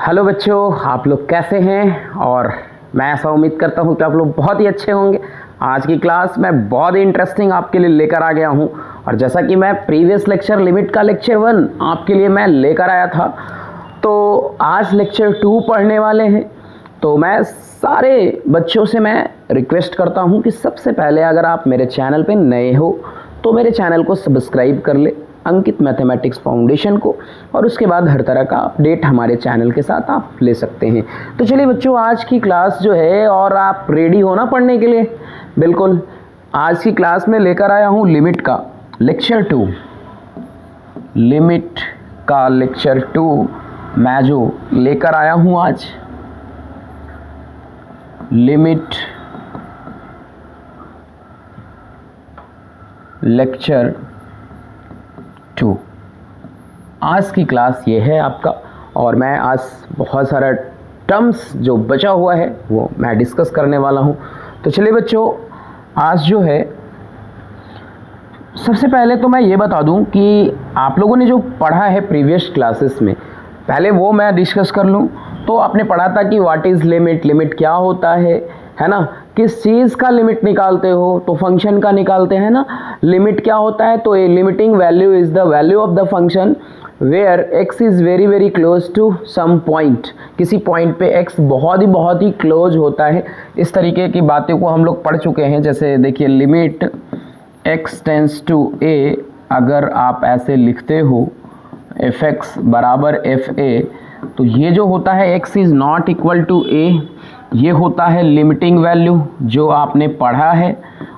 Hello बच्चों, आप लोग कैसे हैं? और मैं ऐसा उम्मीद करता हूं कि आप लोग बहुत ही अच्छे होंगे। आज की क्लास मैं बहुत ही इंटरेस्टिंग आपके लिए लेकर आ गया हूं। और जैसा कि मैं प्रीवियस लेक्चर लिमिट का लेक्चर 1 आपके लिए मैं लेकर आया था, तो आज लेक्चर 2 पढ़ने वाले हैं। तो मैं सारे बच्चों से मैं रिक्वेस्ट करता हूं कि सबसे पहले अगर आप मेरे चैनल पे नए हो तो मेरे चैनल को सब्सक्राइब कर ले, अंकित मैथमेटिक्स फाउंडेशन को, और उसके बाद हर तरह का अपडेट हमारे चैनल के साथ आप ले सकते हैं। तो चलिए बच्चों, आज की क्लास जो है, और आप रेडी हो ना पढ़ने के लिए? बिल्कुल। आज की क्लास में लेकर आया हूँ लिमिट का लेक्चर 2। लिमिट का लेक्चर 2 मैं जो लेकर आया हूँ आज, लिमिट लेक्चर 2। आज की क्लास ये है आपका, और मैं आज बहुत सारा टर्म्स जो बचा हुआ है वो मैं डिस्कस करने वाला हूँ। तो चलिए बच्चों, आज जो है, सबसे पहले तो मैं ये बता दूं कि आप लोगों ने जो पढ़ा है प्रीवियस क्लासेस में, पहले वो मैं डिस्कस कर लूं। तो आपने पढ़ा था कि व्हाट इज़ लिमिट, लिमिट क्या होता है ना? किस चीज़ का लिमिट निकालते हो? तो फंक्शन का निकालते हैं ना। लिमिट क्या होता है? तो A limiting value is the value of the function where x is very very close to some point. किसी पॉइंट पे x बहुत ही क्लोज होता है। इस तरीके की बातें को हम लोग पढ़ चुके हैं। जैसे देखिए, limit x tends to a, अगर आप ऐसे लिखते हो fx बराबर fa, तो ये जो होता है x is not equal to a, ये होता है लिमिटिंग वैल्यू जो आपने पढ़ा है।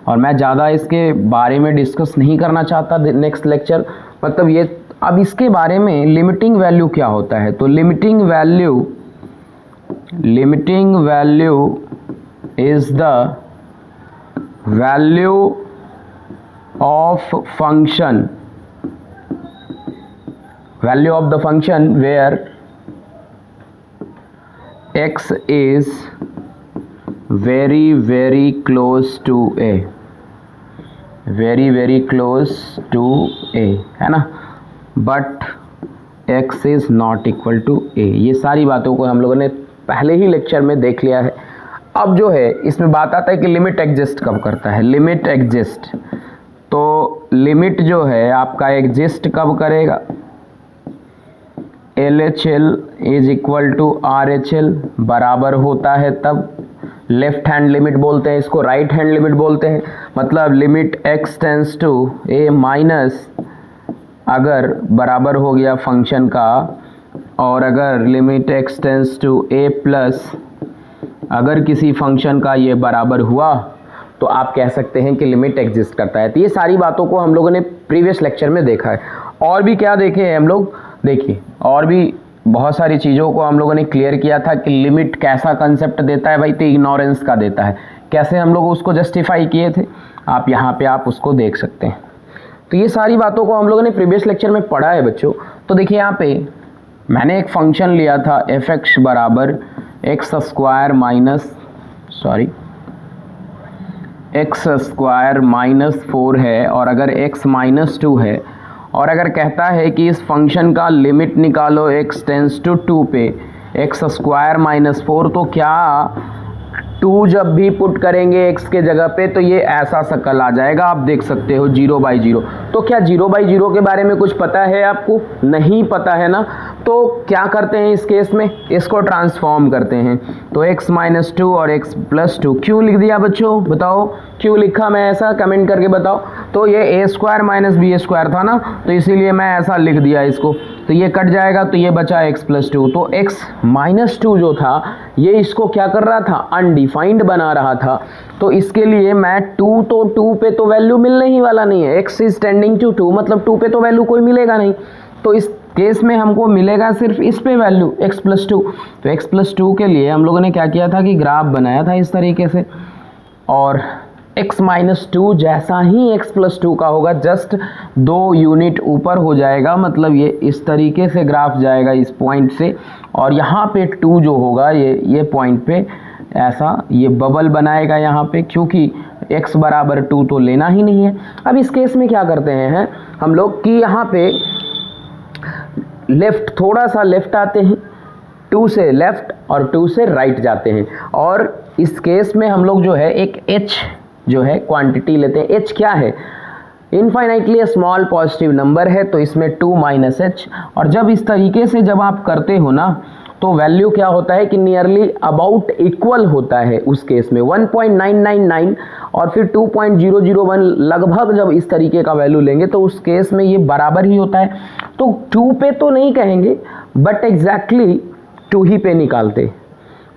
और मैं ज़्यादा इसके बारे में डिस्कस नहीं करना चाहता नेक्स्ट लेक्चर, मतलब ये अब इसके बारे में लिमिटिंग वैल्यू क्या होता है। तो limiting value is the value of function, value of the function where x is very very close to a, very very close to a, है ना? But x is not equal to a। ये सारी बातों को हम लोगों ने पहले ही लेक्चर में देख लिया है। अब जो है, इसमें बात आता है कि लिमिट एग्जिस्ट कब करता है। लिमिट एग्जिस्ट, तो लिमिट जो है आपका एग्जिस्ट कब करेगा? LHL is equal to RHL बराबर होता है तब। लेफ्ट हैंड लिमिट बोलते हैं इसको, राइट हैंड लिमिट बोलते हैं। मतलब limit x tends to a minus, अगर बराबर हो गया फंक्शन का, और अगर limit x tends to a plus, अगर किसी फंक्शन का ये बराबर हुआ, तो आप कह सकते हैं कि लिमिट एग्जिस्ट करता है। तो ये सारी बातों को हम लोगों ने प्रीवियस लेक्चर में देखा है। और भी क्या देखे हैं हम लोग? देखिए, और भी बहुत सारी चीज़ों को हम लोगों ने क्लियर किया था कि लिमिट कैसा कंसेप्ट देता है भाई, तो इग्नोरेंस का देता है। कैसे हम लोग उसको जस्टिफाई किए थे, आप यहाँ पे आप उसको देख सकते हैं। तो ये सारी बातों को हम लोगों ने प्रीवियस लेक्चर में पढ़ा है बच्चों। तो देखिए, यहाँ पे मैंने एक फंक्शन लिया था fx बराबर x स्क्वायर माइनस 4 है, और अगर x माइनस 2 है, और अगर कहता है कि इस फंक्शन का लिमिट निकालो x टेंस टू 2 पे, x स्क्वायर माइनस 4, तो क्या 2 जब भी पुट करेंगे x के जगह पे, तो ये ऐसा शक्ल आ जाएगा। आप देख सकते हो 0/0। तो क्या 0/0 के बारे में कुछ पता है आपको? नहीं पता है ना? तो क्या करते हैं इस केस में? इसको ट्रांसफॉर्म करते हैं। तो x माइनस 2 और x प्लस 2, क्यों लिख दिया बच्चों? बताओ क्यों लिखा मैं ऐसा, कमेंट करके बताओ। तो ये a square minus b square था ना, तो इसीलिए मैं ऐसा लिख दिया इसको। तो ये कट जाएगा, तो ये बचा x प्लस 2। तो x माइनस 2 जो था, ये इसको क्या कर रहा था? अनडिफाइंड बना रहा था। तो इसके लिए मैं 2 पे तो वैल्यू मिलने ही वाला नहीं है। x इज टेंडिंग टू 2, मतलब 2 पे तो वैल्यू कोई मिलेगा नहीं। तो इस केस में हमको मिलेगा सिर्फ इस पे वैल्यू x प्लस 2। तो x प्लस 2 के लिए हम लोगों ने क्या किया था कि ग्राफ बनाया था इस तरीके से, और x माइनस 2 जैसा ही x प्लस 2 का होगा, जस्ट 2 यूनिट ऊपर हो जाएगा। मतलब ये इस तरीके से ग्राफ जाएगा इस पॉइंट से, और यहाँ पे 2 जो होगा ये पॉइंट पे ऐसा ये बबल बनाएगा यहाँ पे, क्योंकि x बराबर 2 तो लेना ही नहीं है। अब इस केस में क्या करते हैं हम लोग कि यहाँ पे लेफ्ट, थोड़ा सा लेफ्ट आते हैं, 2 से लेफ्ट और 2 से राइट जाते हैं। और इस केस में हम लोग जो है एक h जो है क्वांटिटी लेते हैं। h क्या है? इनफाइनाइटली स्मॉल पॉजिटिव नंबर है, तो इसमें 2 माइनस h। और जब इस तरीके से जब आप करते हो ना तो वैल्यू क्या होता है कि नियरली अबाउट इक्वल होता है। उस केस में 1.999 और फिर 2.001 लगभग जब इस तरीके का वैल्यू लेंगे तो उस केस में ये बराबर ही होता है। तो 2 पे तो नहीं कहेंगे बट एग्जैक्टली 2 ही पे निकालते।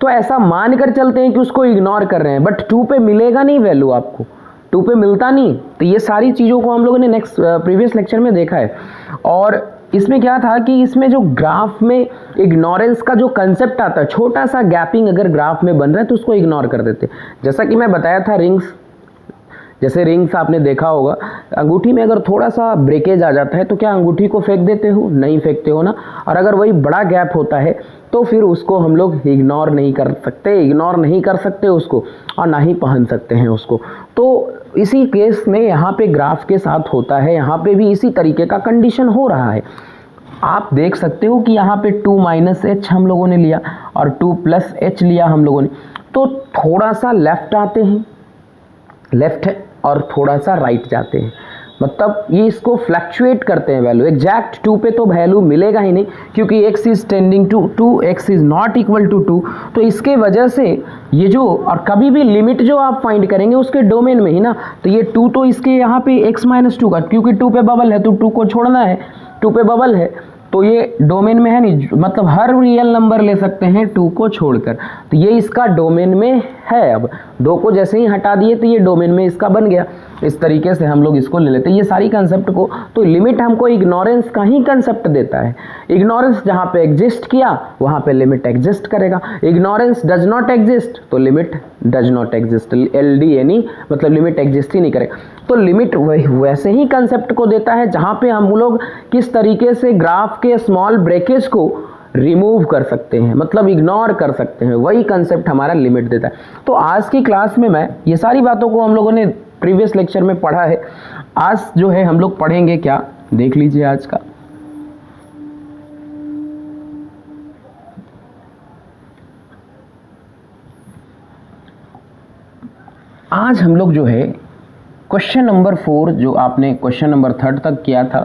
तो ऐसा मान कर चलते हैं कि उसको इग्नोर कर रहे हैं, बट 2 पे मिलेगा नहीं वैल्यू, आपको 2 पे मिलता नहीं। तो ये सारी चीज़ों को हम लोगों ने प्रीवियस लेक्चर में देखा है। और इसमें क्या था कि इसमें जो ग्राफ में इग्नोरेंस का जो कंसेप्ट आता है, छोटा सा गैपिंग अगर ग्राफ में बन रहा है तो उसको इग्नोर कर देते। जैसा कि मैं बताया था रिंग्स, जैसे रिंग्स आपने देखा होगा, अंगूठी में अगर थोड़ा सा ब्रेकेज आ जाता है तो क्या अंगूठी को फेंक देते हो? नहीं फेंकते हो ना। और अगर वही बड़ा गैप होता है तो फिर उसको हम लोग इग्नोर नहीं कर सकते उसको, और ना ही पहन सकते हैं उसको। तो इसी केस में यहाँ पे ग्राफ के साथ होता है, यहाँ पे भी इसी तरीके का कंडीशन हो रहा है। आप देख सकते हो कि यहाँ पे 2 माइनस h हम लोगों ने लिया और 2 प्लस h लिया हम लोगों ने। तो थोड़ा सा लेफ्ट आते हैं, लेफ्ट है, और थोड़ा सा राइट जाते हैं। मतलब ये इसको फ्लक्चुएट करते हैं वैल्यू। एग्जैक्ट 2 पे तो वैल्यू मिलेगा ही नहीं, क्योंकि x is tending to 2, x is not equal to 2। तो इसके वजह से ये जो, और कभी भी लिमिट जो आप फाइंड करेंगे उसके डोमेन में ही ना, तो ये 2 तो इसके यहाँ पे x माइनस 2 का, क्योंकि 2 पे बबल है तो 2 को छोड़ना है, 2 पे बबल है तो ये डोमेन में है नहीं, मतलब हर रियल नंबर ले सकते हैं 2 को छोड़कर। तो ये इसका डोमेन में है। अब 2 को जैसे ही हटा दिए तो ये डोमेन में इसका बन गया। इस तरीके से हम लोग इसको ले लेते हैं ये सारी कंसेप्ट को। तो लिमिट हमको इग्नोरेंस का ही कंसेप्ट देता है। इग्नोरेंस जहाँ पे एग्जिस्ट किया वहाँ पे लिमिट एग्जिस्ट करेगा। इग्नोरेंस डज नॉट एग्जिस्ट तो limit does not exist, LDNE मतलब लिमिट एग्जिस्ट ही नहीं करेगा। तो लिमिट वैसे ही कंसेप्ट को देता है जहाँ पे हम लोग किस तरीके से ग्राफ के स्मॉल ब्रेकेज को रिमूव कर सकते हैं, मतलब इग्नोर कर सकते हैं, वही कंसेप्ट हमारा लिमिट देता है। तो आज की क्लास में मैं ये सारी बातों को हम लोगों ने प्रीवियस लेक्चर में पढ़ा है। आज जो है हम लोग पढ़ेंगे क्या, देख लीजिए आज का। आज हम लोग जो है क्वेश्चन नंबर 4, जो आपने क्वेश्चन नंबर 3 तक किया था,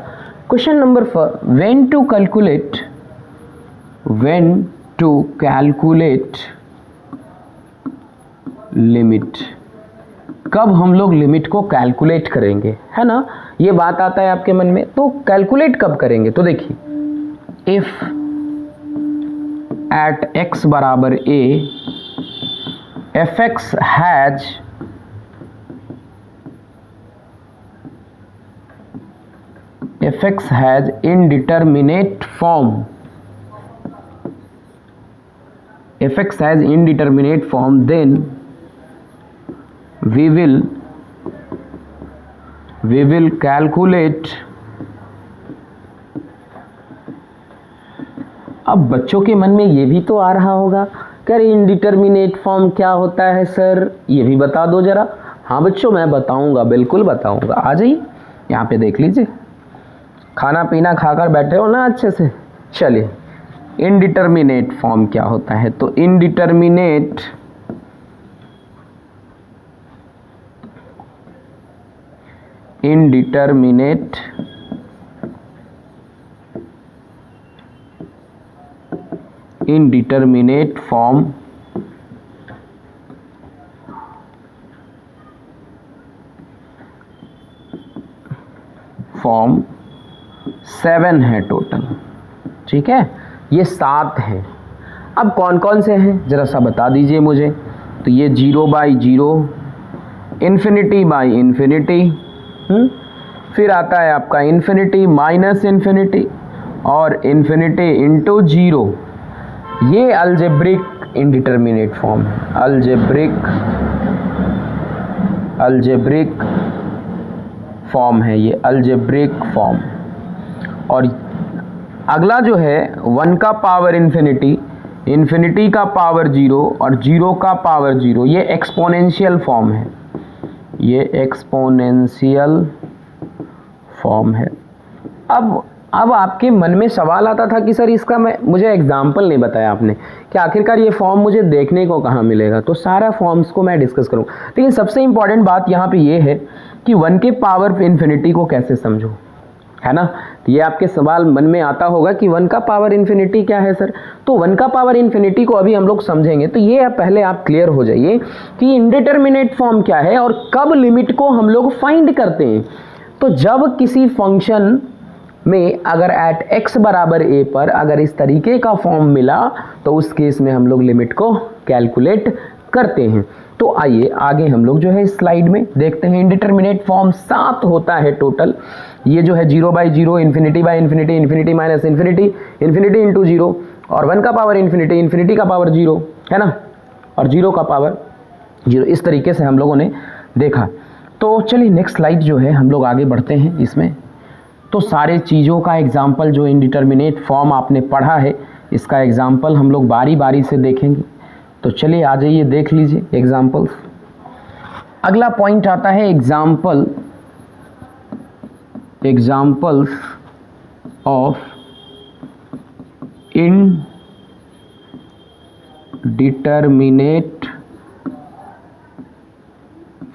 question number 4, when to calculate limit, कब हम लोग लिमिट को कैलकुलेट करेंगे, है ना। ये बात आता है आपके मन में, तो कैलकुलेट कब करेंगे। तो देखिए, इफ एट x बराबर a fx has indeterminate form, fx has indeterminate form, then we will calculate। अब बच्चों के मन में ये भी तो आ रहा होगा कि इनडिटर्मिनेट फॉर्म क्या होता है सर, ये भी बता दो जरा। हाँ बच्चों, मैं बताऊंगा, बिल्कुल बताऊंगा। आ जाइए यहाँ पे देख लीजिए, खाना पीना खाकर बैठे हो ना अच्छे से। चलिए, इनडिटर्मिनेट फॉर्म क्या होता है। तो इनडिटर्मिनेट फॉर्म 7 है टोटल, ठीक है, ये 7 है। अब कौन कौन से हैं जरा सा बता दीजिए मुझे। तो ये 0/0, इन्फिनिटी, फिर आता है आपका इन्फिनिटी माइनस इन्फिनिटी और इन्फिनिटी इंटू 0। ये अलजेब्रिक इनडिटर्मिनेट फॉर्म है, अलजेब्रिक फॉर्म है ये, अलजेब्रिक फॉर्म। और अगला जो है 1 का पावर इन्फिनिटी का पावर 0 और 0 का पावर 0, ये एक्सपोनेंशियल फॉर्म है, ये एक्सपोनेंशियल फॉर्म है। अब अब आपके मन में सवाल आता था कि सर इसका मुझे एग्जाम्पल नहीं बताया आपने कि आखिरकार ये फॉर्म मुझे देखने को कहाँ मिलेगा। तो सारा फॉर्म्स को मैं डिस्कस करूँ, लेकिन सबसे इंपॉर्टेंट बात यहाँ पे ये है कि 1 के पावर इन्फिनिटी को कैसे समझो, है ना। तो ये आपके सवाल मन में आता होगा कि 1 का पावर इन्फिनिटी क्या है सर। तो 1 का पावर इन्फिनिटी को अभी हम लोग समझेंगे। तो ये पहले आप क्लियर हो जाइए कि इंडिटरमिनेट फॉर्म क्या है और कब लिमिट को हम लोग फाइंड करते हैं। तो जब किसी फंक्शन में अगर एट x बराबर a पर अगर इस तरीके का फॉर्म मिला तो उस केस में हम लोग लिमिट को कैलकुलेट करते हैं। तो आइए आगे हम लोग जो है इस स्लाइड में देखते हैं। इंडिटरमिनेट फॉर्म 7 होता है टोटल। ये जो है 0/0, infinity by infinity, infinity minus infinity, infinity into 0 और 1 का पावर इन्फिनिटी, इन्फिनिटी का पावर 0, है ना, और 0 का पावर 0। इस तरीके से हम लोगों ने देखा। तो चलिए नेक्स्ट स्लाइड जो है हम लोग आगे बढ़ते हैं इसमें। तो सारे चीज़ों का एग्जाम्पल जो इंडिटरमिनेट फॉर्म आपने पढ़ा है इसका एग्जाम्पल हम लोग बारी बारी से देखेंगे। तो चलिए आ जाइए देख लीजिए एग्जाम्पल्स। अगला पॉइंट आता है एग्जाम्पल्स ऑफ इनडिटरमिनेट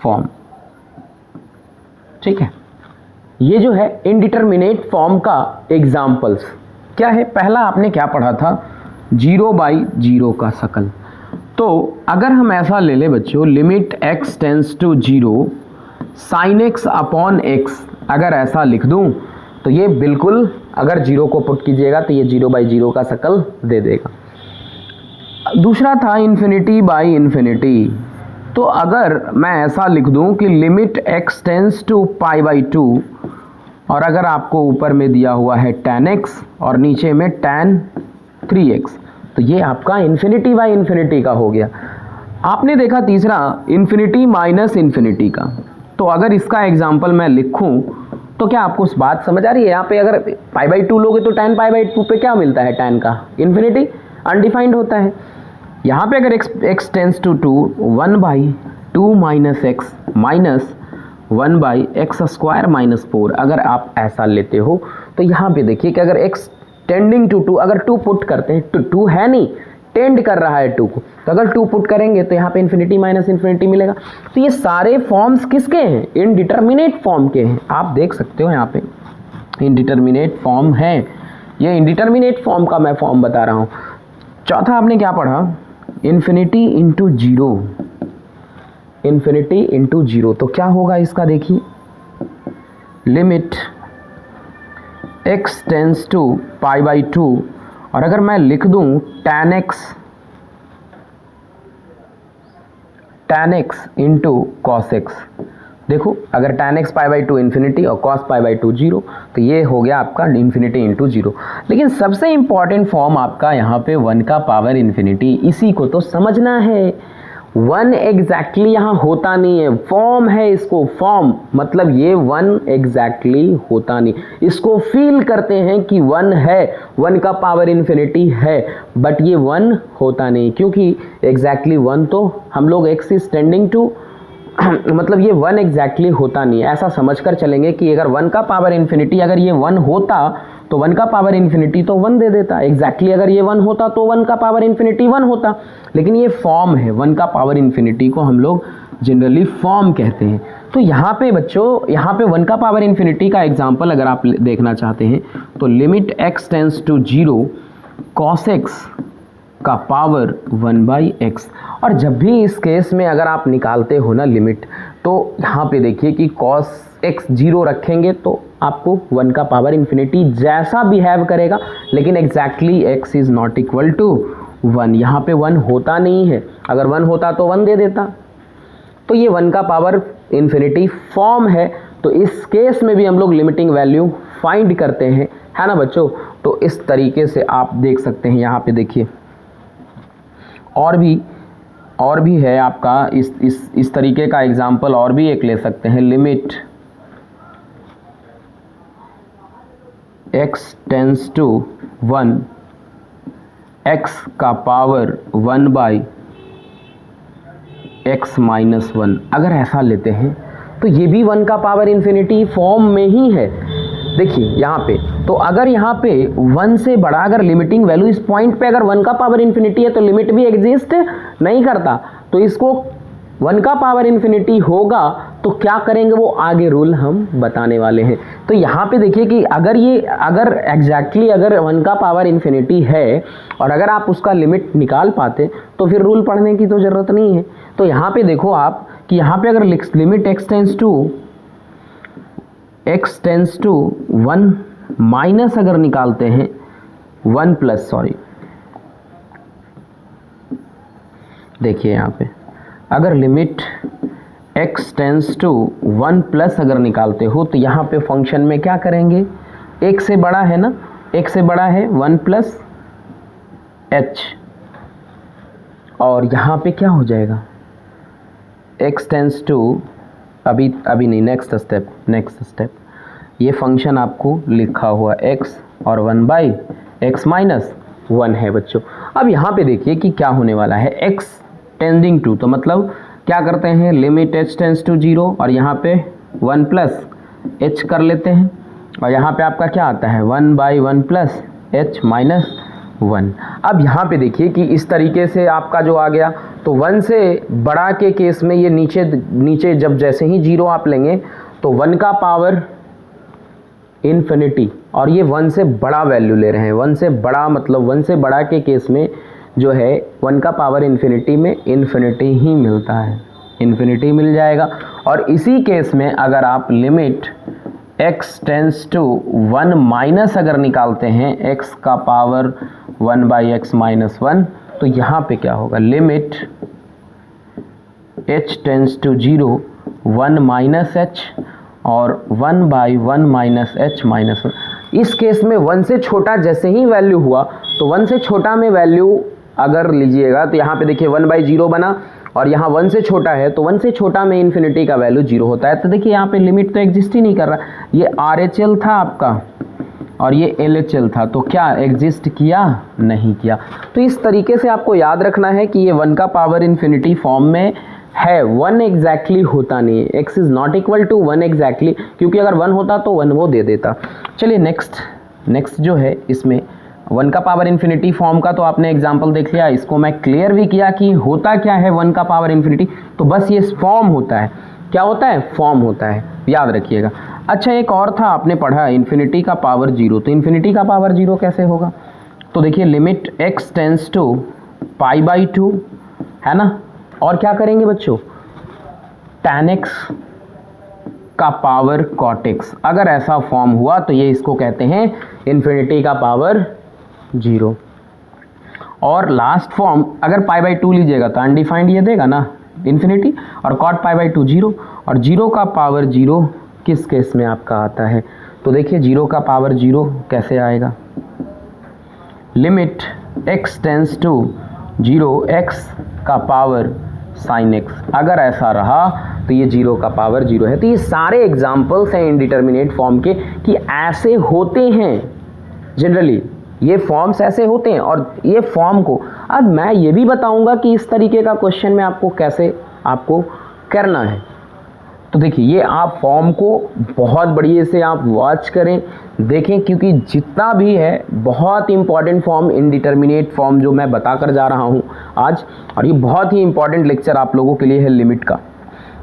फॉर्म। ठीक है, ये जो है इनडिटरमिनेट फॉर्म का एग्जाम्पल्स क्या है। पहला आपने क्या पढ़ा था, 0/0 का सकल। तो अगर हम ऐसा ले ले बच्चों, limit x tends to 0 sin x upon x, अगर ऐसा लिख दूं तो ये बिल्कुल अगर 0 को पुट कीजिएगा तो ये 0/0 का सकल दे देगा। दूसरा था इन्फिनिटी बाई इन्फिनिटी। तो अगर मैं ऐसा लिख दूं कि लिमिट x टेंस टू π/2 और अगर आपको ऊपर में दिया हुआ है tan x और नीचे में tan 3x, तो ये आपका इन्फिनिटी बाई इन्फिनिटी का हो गया। आपने देखा तीसरा इन्फिनिटी माइनस इन्फिनिटी का। तो अगर इसका एग्जाम्पल मैं लिखूं तो क्या आपको उस बात समझ आ रही है। यहाँ पे अगर π/2 लोगे तो tan π/2 पे क्या मिलता है, tan का इन्फिनिटी अनडिफाइंड होता है। यहाँ पे अगर x tends to 2 1/2 minus x minus 1/x² minus 4, अगर आप ऐसा लेते हो तो यहाँ पे देखिए कि अगर x टेंडिंग टू 2, अगर 2 पुट करते हैं तो 2 है नहीं, टेंड कर रहा है 2 को, तो अगर 2 पुट करेंगे तो यहाँ पे इन्फिनिटी माइनस इन्फिनिटी मिलेगा। तो ये सारे फॉर्म्स किसके हैं, इनडिटरमिनेट फॉर्म के हैं। आप देख सकते हो यहाँ पे इनडिटरमिनेट फॉर्म है। ये इनडिटरमिनेट फॉर्म का मैं फॉर्म बता रहा हूँ। चौथा आपने क्या पढ़ा, इन्फिनिटी इंटू 0, इन्फिनिटी इंटू 0। तो क्या होगा इसका देखिए, लिमिट x टेंस टू π/2 और अगर मैं लिख दूं tan x into cos x। देखो अगर tan x π/2 इन्फिनिटी और cos π/2 0, तो ये हो गया आपका इन्फिनिटी इंटू 0। लेकिन सबसे इंपॉर्टेंट फॉर्म आपका यहाँ पे 1 का पावर इन्फिनिटी, इसी को तो समझना है। 1 एग्जैक्टली यहाँ होता नहीं है, फॉर्म है इसको, फॉर्म मतलब ये 1 एग्जैक्टली होता नहीं, इसको फील करते हैं कि 1 है, 1 का पावर इन्फिनिटी है, बट ये 1 होता नहीं, क्योंकि एग्जैक्टली 1 तो हम लोग x इज टेंडिंग टू मतलब ये 1 एग्जैक्टली होता नहीं है। ऐसा समझकर चलेंगे कि अगर 1 का पावर इन्फिनिटी अगर ये 1 होता तो 1 का पावर इन्फिनिटी तो 1 दे देता, एग्जैक्टली अगर ये 1 होता तो 1 का पावर इन्फिनिटी 1 होता। लेकिन ये फॉर्म है, 1 का पावर इन्फिनिटी को हम लोग जनरली फॉर्म कहते हैं। तो यहाँ पे बच्चों, यहाँ पे 1 का पावर इन्फिनिटी का एग्जाम्पल अगर आप देखना चाहते हैं तो limit x tends to 0 cos x का पावर 1/x। और जब भी इस केस में अगर आप निकालते हो ना लिमिट, तो यहाँ पे देखिए कि cos x 0 रखेंगे तो आपको 1 का पावर इन्फिनिटी जैसा बिहेव करेगा, लेकिन exactly x is not equal to 1। यहाँ पे 1 होता नहीं है, अगर 1 होता तो 1 दे देता। तो ये 1 का पावर इन्फिनिटी फॉर्म है। तो इस केस में भी हम लोग लिमिटिंग वैल्यू फाइंड करते हैं, है ना बच्चों। तो इस तरीके से आप देख सकते हैं। यहाँ पे देखिए और भी है आपका इस तरीके का एग्जाम्पल और भी एक ले सकते हैं। Limit x tends to 1 x का पावर 1/x माइनस 1, अगर ऐसा लेते हैं तो ये भी 1 का पावर इन्फिनिटी फॉर्म में ही है। देखिए यहाँ पे तो अगर यहाँ पे 1 से बड़ा अगर लिमिटिंग वैल्यू इस पॉइंट पे अगर 1 का पावर इन्फिनिटी है तो लिमिट भी एग्जिस्ट नहीं करता। तो इसको 1 का पावर इन्फिनिटी होगा तो क्या करेंगे वो आगे रूल हम बताने वाले हैं। तो यहाँ पे देखिए कि अगर एग्जैक्टली अगर 1 का पावर इन्फिनिटी है और अगर आप उसका लिमिट निकाल पाते तो फिर रूल पढ़ने की तो ज़रूरत नहीं है। तो यहाँ पे देखो आप कि यहाँ पे अगर limit x tends to 1 minus अगर निकालते हैं 1 प्लस, सॉरी देखिए यहाँ पे अगर limit x tends to 1 plus अगर निकालते हो तो यहाँ पे फंक्शन में क्या करेंगे, एक से बड़ा है ना, एक से बड़ा है 1 प्लस h, और यहाँ पे क्या हो जाएगा x टेंस टू अभी नहीं, नेक्स्ट स्टेप ये फंक्शन आपको लिखा हुआ x और 1 बाई x माइनस 1 है बच्चों। अब यहाँ पे देखिए कि क्या होने वाला है, x टेंडिंग टू, तो मतलब क्या करते हैं लिमिट h टेंस टू 0 और यहाँ पे 1 प्लस h कर लेते हैं और यहाँ पे आपका क्या आता है 1 बाई 1 प्लस h माइनस 1। अब यहाँ पे देखिए कि इस तरीके से आपका जो आ गया, तो 1 से बड़ा के केस में ये नीचे जब जैसे ही 0 आप लेंगे तो 1 का पावर इन्फिनिटी, और ये 1 से बड़ा वैल्यू ले रहे हैं, 1 से बड़ा मतलब 1 से बड़ा के केस में जो है 1 का पावर इन्फिनिटी में इन्फिनिटी ही मिलता है, इन्फिनिटी मिल जाएगा। और इसी केस में अगर आप limit x tends to 1 minus अगर निकालते हैं x का पावर 1 बाई x माइनस 1, तो यहाँ पे क्या होगा limit h tends to 0 1 minus h और 1 बाई 1 माइनस h माइनस 1। इस केस में 1 से छोटा जैसे ही वैल्यू हुआ तो 1 से छोटा में वैल्यू अगर लीजिएगा तो यहाँ पे देखिए 1 बाई 0 बना और यहाँ 1 से छोटा है तो 1 से छोटा में इन्फिनिटी का वैल्यू 0 होता है। तो देखिए यहाँ पे लिमिट तो एग्जिस्ट ही नहीं कर रहा, ये RHL था आपका और ये LHL था, तो क्या एग्जिस्ट किया, नहीं किया। तो इस तरीके से आपको याद रखना है कि ये 1 का पावर इन्फिनिटी फॉर्म में है, 1 एग्जैक्टली होता नहीं है, x is not equal to 1 exactly, क्योंकि अगर 1 होता तो 1 वो दे देता। चलिए नेक्स्ट जो है इसमें 1 का पावर इन्फिनिटी फॉर्म का तो आपने एग्जाम्पल देख लिया, इसको मैं क्लियर भी किया कि होता क्या है 1 का पावर इन्फिनिटी, तो बस ये फॉर्म होता है, क्या होता है, फॉर्म होता है, याद रखिएगा। अच्छा एक और था आपने पढ़ा इन्फिनिटी का पावर 0, तो इन्फिनिटी का पावर 0 कैसे होगा, तो देखिए limit x tends to pi by 2 है ना, और क्या करेंगे बच्चों tan x का पावर cot x, अगर ऐसा फॉर्म हुआ तो ये इसको कहते हैं इन्फिनिटी का पावर 0। और लास्ट फॉर्म अगर पाई बाई 2 लीजिएगा तो अनडिफाइंड ये देगा ना इन्फिनिटी, और cot पाई बाई 2 0, और 0 का पावर 0 किस केस में आपका आता है, तो देखिए 0 का पावर 0 कैसे आएगा, limit x tends to 0 x का पावर साइन x, अगर ऐसा रहा तो ये 0 का पावर 0 है। तो ये सारे एग्जाम्पल्स हैं इंडिटरमिनेट फॉर्म के कि ऐसे होते हैं, जनरली ये फॉर्म्स ऐसे होते हैं। और ये फॉर्म को अब मैं ये भी बताऊंगा कि इस तरीके का क्वेश्चन में आपको कैसे आपको करना है। तो देखिए ये आप फॉर्म को बहुत बढ़िया से आप वॉच करें, देखें, क्योंकि जितना भी है बहुत इंपॉर्टेंट फॉर्म इंडिटरमिनेट फॉर्म जो मैं बताकर जा रहा हूँ आज, और ये बहुत ही इंपॉर्टेंट लेक्चर आप लोगों के लिए है लिमिट का।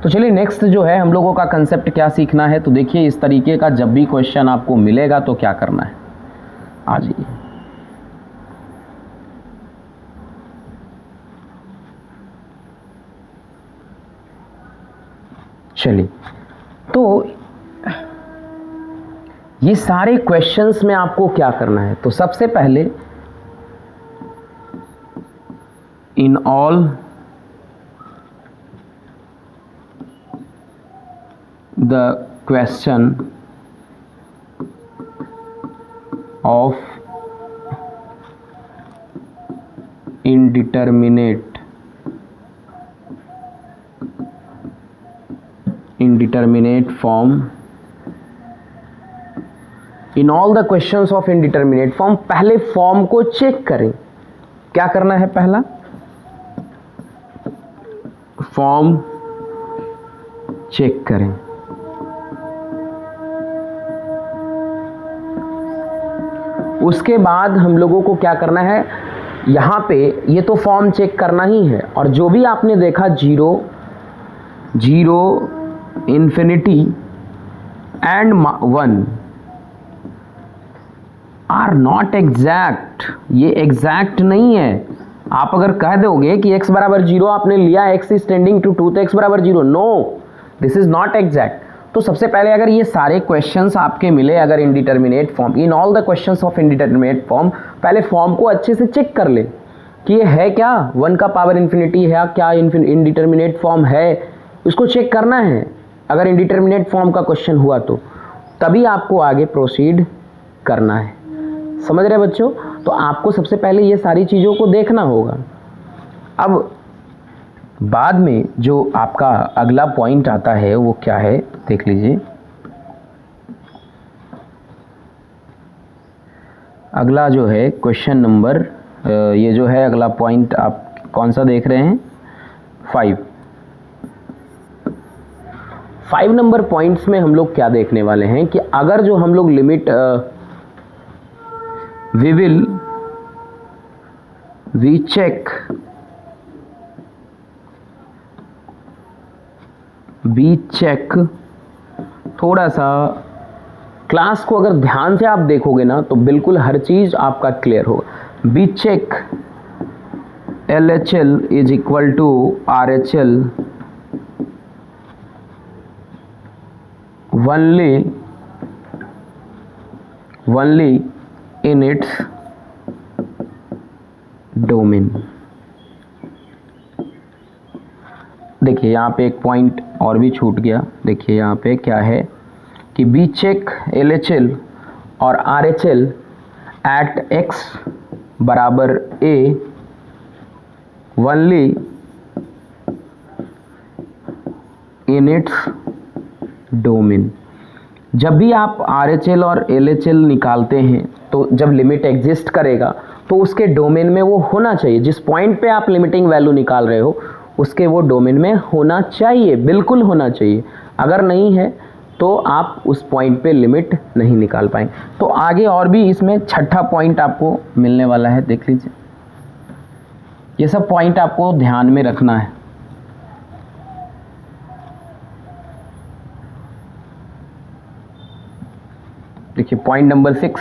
तो चलिए नेक्स्ट जो है हम लोगों का कंसेप्ट क्या सीखना है, तो देखिए इस तरीके का जब भी क्वेश्चन आपको मिलेगा तो क्या करना है, आ जाइए। चलिए तो ये सारे क्वेश्चंस में आपको क्या करना है, तो सबसे पहले in all the question of indeterminate form, in all the questions of indeterminate form, पहले फॉर्म को चेक करें। क्या करना है, पहला फॉर्म चेक करें। उसके बाद हम लोगों को क्या करना है, यहाँ पे ये तो फॉर्म चेक करना ही है, और जो भी आपने देखा 0 0 infinity and 1 are not exact, ये एग्जैक्ट नहीं है। आप अगर कह दोगे कि x बराबर 0 आपने लिया, x इज टेंडिंग टू 2 तो x बराबर 0, no, this is not exact. तो सबसे पहले अगर ये सारे क्वेश्चंस आपके मिले अगर indeterminate form, in all the questions of indeterminate form, पहले फॉर्म को अच्छे से चेक कर ले कि ये है क्या 1 का पावर इन्फिनिटी है, क्या इनडिटर्मिनेट फॉर्म है, उसको चेक करना है। अगर इनडिटर्मिनेट फॉर्म का क्वेश्चन हुआ तो तभी आपको आगे प्रोसीड करना है। समझ रहे बच्चों? तो आपको सबसे पहले ये सारी चीज़ों को देखना होगा। अब बाद में जो आपका अगला पॉइंट आता है वो क्या है, देख लीजिए। अगला जो है क्वेश्चन नंबर, ये जो है अगला पॉइंट आप कौन सा देख रहे हैं, 5 नंबर पॉइंट्स में हम लोग क्या देखने वाले हैं कि अगर जो हम लोग लिमिट we check थोड़ा सा क्लास को अगर ध्यान से आप देखोगे ना तो बिल्कुल हर चीज आपका क्लियर होगा। Be check LHL is equal to RHL only in its domain. देखिए यहाँ पे एक पॉइंट और भी छूट गया। देखिए यहाँ पे क्या है कि बी चेक LHL और RHL एट x बराबर a only in its domain. जब भी आप RHL और LHL निकालते हैं तो जब लिमिट एग्जिस्ट करेगा तो उसके डोमेन में वो होना चाहिए। जिस पॉइंट पे आप लिमिटिंग वैल्यू निकाल रहे हो उसके वो डोमेन में होना चाहिए, बिल्कुल होना चाहिए। अगर नहीं है तो आप उस पॉइंट पे लिमिट नहीं निकाल पाएंगे। तो आगे और भी इसमें छठा पॉइंट आपको मिलने वाला है, देख लीजिए। ये सब पॉइंट आपको ध्यान में रखना है। देखिए पॉइंट नंबर 6,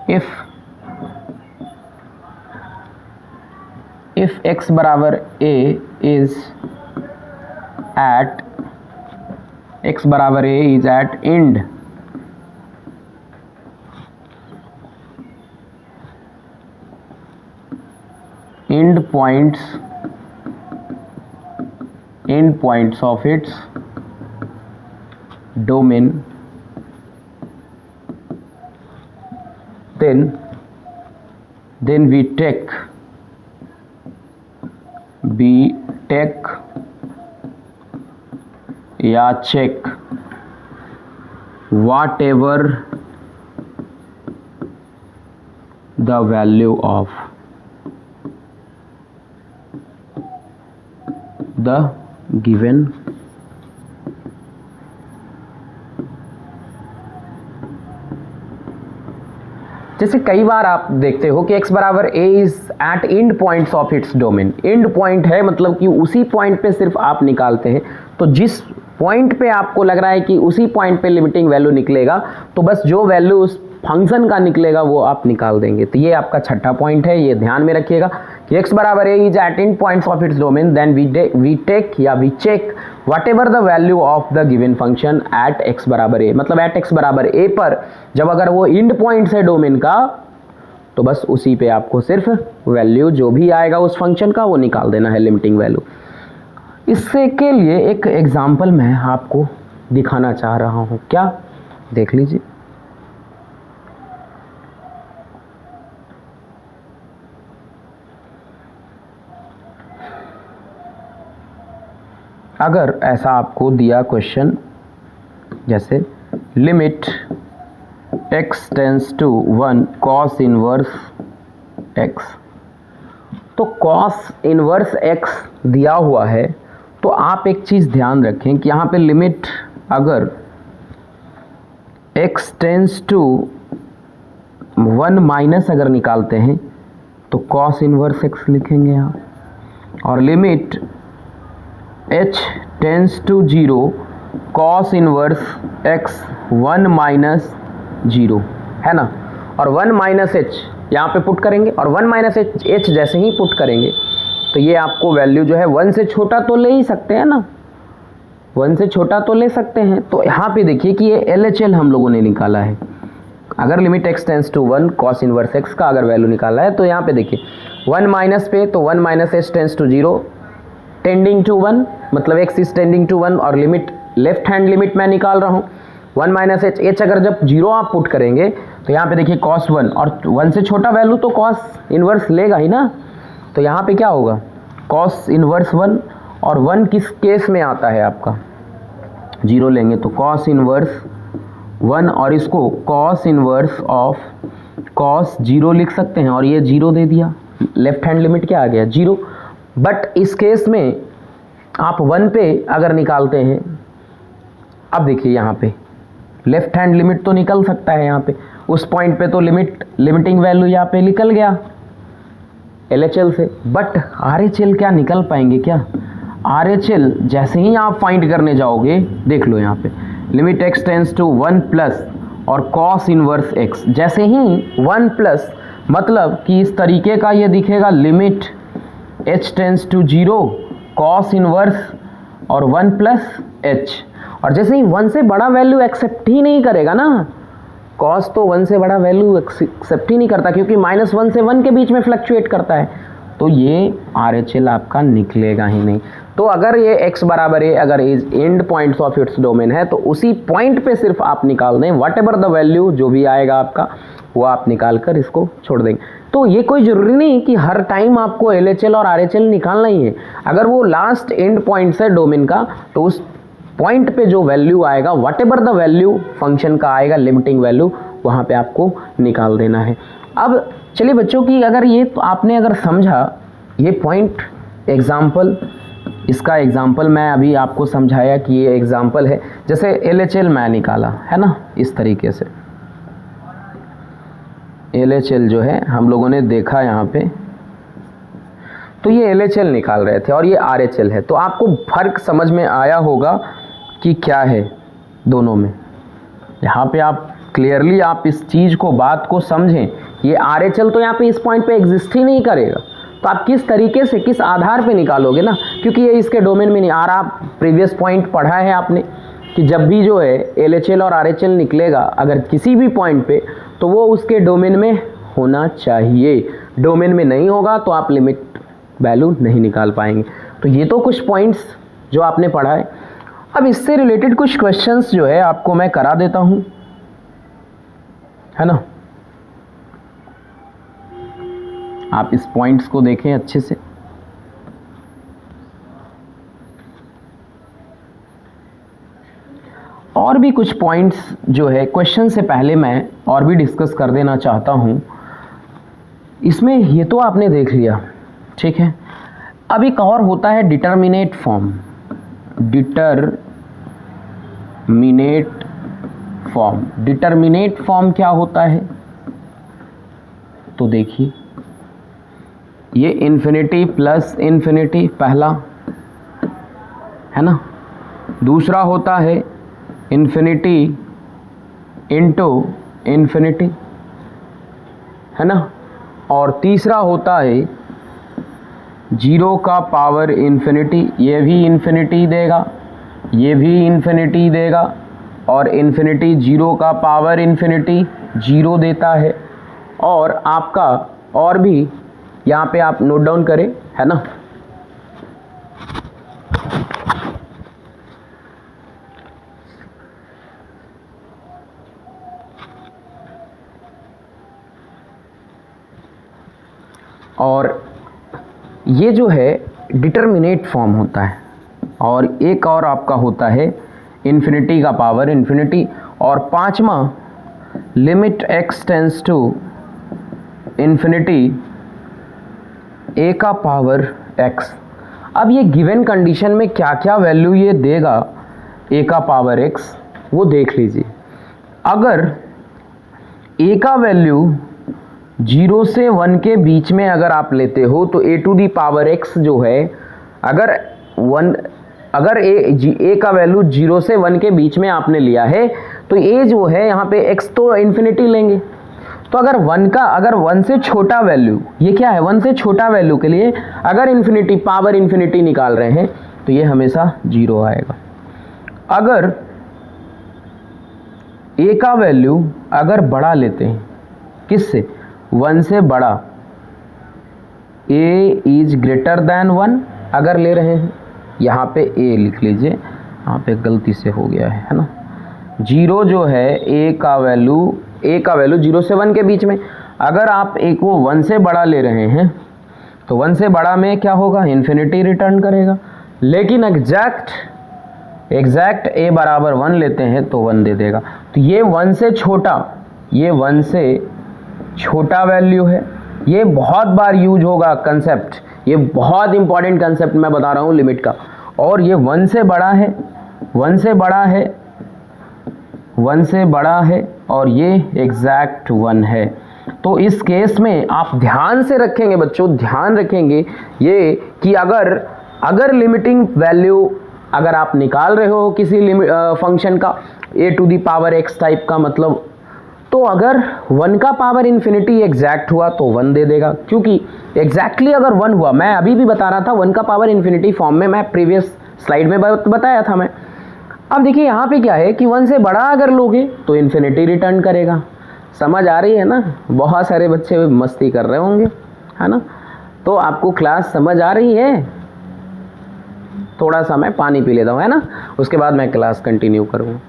if x बराबर a is at end points of its domain, then we take या check whatever the value of the given जैसे कई बार आप देखते हो कि x बराबर a is at end points of its domain. End point है मतलब कि उसी पॉइंट पे सिर्फ आप निकालते हैं। तो जिस पॉइंट पे आपको लग रहा है कि उसी पॉइंट पे लिमिटिंग वैल्यू निकलेगा तो बस जो वैल्यू उस फंक्शन का निकलेगा वो आप निकाल देंगे। तो ये आपका छठा पॉइंट है, ये ध्यान में रखिएगा कि x बराबर a is at end points of its domain, then we take या we check whatever the value of the given function at x बराबर a। मतलब at x बराबर a पर जब अगर वो एंड पॉइंट है डोमेन का तो बस उसी पे आपको सिर्फ वैल्यू जो भी आएगा उस फंक्शन का वो निकाल देना है, लिमिटिंग वैल्यू। इससे के लिए एक एग्जांपल मैं आपको दिखाना चाह रहा हूँ, क्या देख लीजिए। अगर ऐसा आपको दिया क्वेश्चन जैसे limit x tends to 1 cos inverse x, तो cos इनवर्स x दिया हुआ है तो आप एक चीज़ ध्यान रखें कि यहाँ पे लिमिट अगर x टेंस टू 1 माइनस अगर निकालते हैं तो कॉस इनवर्स x लिखेंगे यहाँ, और limit h tends to 0 cos inverse x 1 minus 0 है ना, और 1 माइनस h यहाँ पे पुट करेंगे, और 1 माइनस h जैसे ही पुट करेंगे तो ये आपको वैल्यू जो है 1 से छोटा तो ले ही सकते हैं ना, 1 से छोटा तो ले सकते हैं। तो यहाँ पे देखिए कि ये LHL हम लोगों ने निकाला है। अगर limit x tends to 1 cos inverse x का अगर वैल्यू निकाला है तो यहाँ पे देखिए 1 माइनस पे तो 1 minus h tends to 0 tending to 1, मतलब x इज टेंडिंग टू 1, और लिमिट लेफ्ट हैंड लिमिट मैं निकाल रहा हूँ 1 माइनस h अगर जब 0 आप पुट करेंगे तो यहाँ पे देखिए कॉस 1, और 1 से छोटा वैल्यू तो कॉस इनवर्स लेगा ही ना, तो यहाँ पे क्या होगा कॉस इनवर्स 1, और 1 किस केस में आता है आपका 0 लेंगे तो कॉस इनवर्स 1, और इसको कॉस इनवर्स ऑफ कॉस 0 लिख सकते हैं, और ये 0 दे दिया, लेफ्ट हैंड लिमिट क्या आ गया 0। बट इस केस में आप 1 पे अगर निकालते हैं, अब देखिए यहाँ पे लेफ्ट हैंड लिमिट तो निकल सकता है यहाँ पे, उस पॉइंट पे तो लिमिटिंग वैल्यू यहाँ पे निकल गया LHL से, बट RHL क्या निकल पाएंगे क्या? RHL जैसे ही आप फाइंड करने जाओगे, देख लो यहाँ पे limit x tends to 1 plus और कॉस इनवर्स x, जैसे ही 1 प्लस मतलब कि इस तरीके का ये दिखेगा limit h tends to 0 cos inverse और 1 प्लस h, और जैसे ही 1 से बड़ा वैल्यू एक्सेप्ट ही नहीं करेगा ना, कॉस तो 1 से बड़ा वैल्यू एक्सेप्ट ही नहीं करता क्योंकि -1 से 1 के बीच में फ्लक्चुएट करता है, तो ये RHL आपका निकलेगा ही नहीं। तो अगर ये x बराबर है, अगर is and points of its domain है, तो उसी पॉइंट पे सिर्फ आप निकाल दें, वट एवर द वैल्यू जो भी आएगा आपका वो आप निकाल कर इसको छोड़ देंगे। तो ये कोई ज़रूरी नहीं कि हर टाइम आपको LHL और RHL निकालना ही है, अगर वो लास्ट एंड पॉइंट्स है डोमेन का तो उस पॉइंट पे जो वैल्यू आएगा, what ever the value function का आएगा लिमिटिंग वैल्यू, वहाँ पे आपको निकाल देना है। अब चलिए बच्चों की अगर ये तो आपने अगर समझा ये पॉइंट, एग्जाम्पल, इसका एग्जाम्पल मैं अभी आपको समझाया कि ये एग्जाम्पल है, जैसे LHL मैं निकाला है ना, इस तरीके से LHL जो है हम लोगों ने देखा यहाँ पे, तो ये LHL निकाल रहे थे और ये RHL है, तो आपको फर्क समझ में आया होगा कि क्या है दोनों में। यहाँ पे आप क्लियरली आप इस चीज़ को, बात को समझें, ये RHL तो यहाँ पे इस पॉइंट पे एग्जिस्ट ही नहीं करेगा, तो आप किस तरीके से किस आधार पे निकालोगे ना, क्योंकि ये इसके डोमेन में नहीं आ रहा। आप प्रीवियस पॉइंट पढ़ा है आपने कि जब भी जो है LHL और RHL निकलेगा अगर किसी भी पॉइंट पे, तो वो उसके डोमेन में होना चाहिए, डोमेन में नहीं होगा तो आप लिमिट वैल्यू नहीं निकाल पाएंगे। तो ये तो कुछ पॉइंट्स जो आपने पढ़ा है। अब इससे रिलेटेड कुछ क्वेश्चंस जो है आपको मैं करा देता हूँ, है ना, आप इस पॉइंट्स को देखें अच्छे से। और भी कुछ पॉइंट्स जो है क्वेश्चन से पहले मैं और भी डिस्कस कर देना चाहता हूँ। इसमें ये तो आपने देख लिया, ठीक है। अब एक और होता है डिटर्मिनेट फॉर्म। डिटर्मिनेट फॉर्म क्या होता है, तो देखिए ये इन्फिनिटी प्लस इन्फिनिटी पहला है ना, दूसरा होता है इन्फिनिटी इंटू इन्फिनिटी, है ना, और तीसरा होता है 0 का पावर इन्फिनिटी, ये भी इन्फिनिटी देगा, ये भी इन्फिनिटी देगा, और इन्फिनिटी 0 का पावर इन्फिनिटी 0 देता है। और आपका और भी यहाँ पे आप नोट डाउन करें, है ना, और ये जो है डिटर्मिनेट फॉर्म होता है, और एक और आपका होता है इन्फिनिटी का पावर इन्फिनिटी, और पांचवा limit x tends to infinity a का पावर x। अब ये गिवन कंडीशन में क्या क्या वैल्यू ये देगा a का पावर x, वो देख लीजिए। अगर a का वैल्यू 0 से 1 के बीच में अगर आप लेते हो तो a to the power x जो है, अगर a का वैल्यू 0 से 1 के बीच में आपने लिया है तो a जो है यहाँ पे x तो इन्फिनिटी लेंगे। तो अगर 1 से छोटा वैल्यू, ये क्या है 1 से छोटा वैल्यू के लिए अगर इन्फिनिटी पावर इन्फिनिटी निकाल रहे हैं तो ये हमेशा 0 आएगा। अगर a का वैल्यू अगर बड़ा लेते हैं, किससे 1 से बड़ा, a इज ग्रेटर देन 1 अगर ले रहे हैं, यहाँ पे a लिख लीजिए, यहाँ पे गलती से हो गया है ना। 0 जो है a का वैल्यू 0 से 1 के बीच में, अगर आप a को 1 से बड़ा ले रहे हैं तो 1 से बड़ा में क्या होगा, इन्फिनिटी रिटर्न करेगा। लेकिन एग्जैक्ट a बराबर 1 लेते हैं तो 1 दे देगा। तो ये 1 से छोटा वैल्यू है। ये बहुत बार यूज होगा कंसेप्ट, ये बहुत इंपॉर्टेंट कंसेप्ट मैं बता रहा हूँ लिमिट का। और ये 1 से बड़ा है और ये एग्जैक्ट 1 है। तो इस केस में आप ध्यान से रखेंगे बच्चों, ध्यान रखेंगे ये कि अगर लिमिटिंग वैल्यू अगर आप निकाल रहे हो किसी फंक्शन का a to the power x type का, मतलब तो अगर 1 का पावर इन्फिनिटी एग्जैक्ट हुआ तो 1 दे देगा, क्योंकि एग्जैक्टली अगर 1 हुआ, मैं अभी भी बता रहा था 1 का पावर इन्फिनिटी फॉर्म में, मैं प्रीवियस स्लाइड में बताया था मैं। अब देखिए यहाँ पे क्या है कि 1 से बड़ा अगर लोगे तो इन्फिनिटी रिटर्न करेगा। समझ आ रही है ना? बहुत सारे बच्चे मस्ती कर रहे होंगे, है ना? तो आपको क्लास समझ आ रही है? थोड़ा सा मैं पानी पी लेता हूँ, है ना, उसके बाद मैं क्लास कंटिन्यू करूँगा।